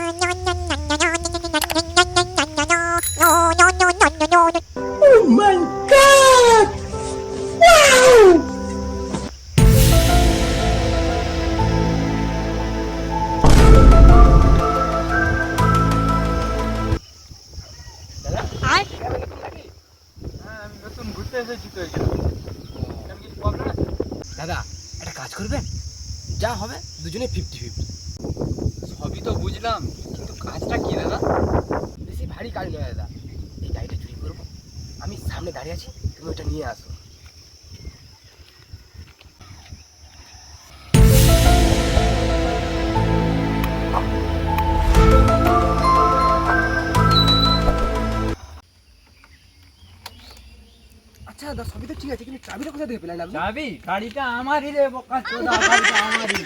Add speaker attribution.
Speaker 1: Oh my God! Wow!
Speaker 2: দাদা একটা কাজ করবেন, যা হবে দুজনে 50-50।
Speaker 3: সবই তো বুঝলাম, কিন্তু কাজটা কি দাদা?
Speaker 2: বেশি ভারী কাজ নয় দাদা, এই গাড়িটা চুরি করবো, আমি সামনে দাঁড়িয়ে আছি, তুমি ওটা নিয়ে আসো। আচ্ছা দাদা, সবই তো ঠিক আছে, কিন্তু চাবিটা কোথা থেকে পেলেন আপনি?
Speaker 3: চাবি? গাড়িটা আমারই রে বোকা চোদা, গাড়িটা আমারই।